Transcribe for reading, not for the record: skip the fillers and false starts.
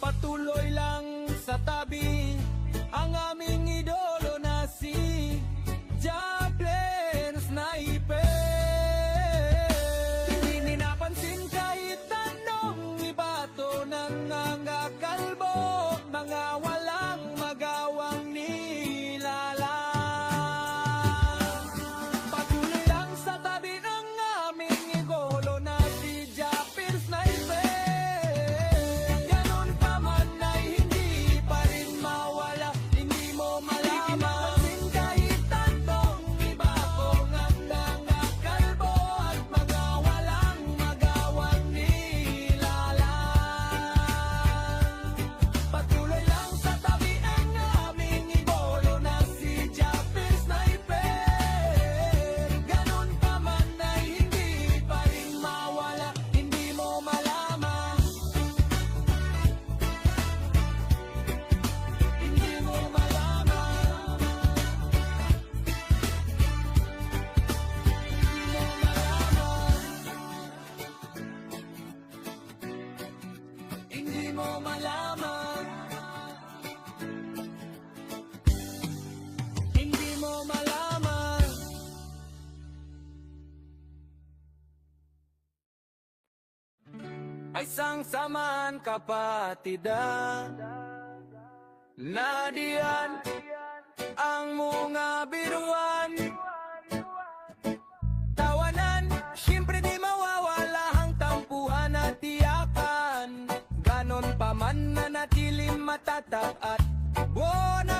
Patuloy lang sa tabi ang aming idolo na si Jacqueline Sniper. Hindi ninapansin kahit anong ibato nangangakalbo, mga walang magawang nilalang. Patuloy lang sa tabi ang aming idolo na si Jacqueline Sniper. Ganon pa man ay hindi pa rin mawala, hindi mo malaman. Kahit anong ibato nangangakalbo at mga walang magawang nilalang. Patuloy lang sa tabi ang aming idolo na si Jacqueline Sniper. Ganon pa man ay hindi pa rin mawala, hindi mo malaman. Hindi mo malaman. Hindi mo malaman. Hindi mo malaman. Ay sangsaman kapatidan na diyan ang mga biruan. Tawanan, siyempre di mawawala ang tampuhan at tiyakan. Ganon pa man nanatiling matatag at buo na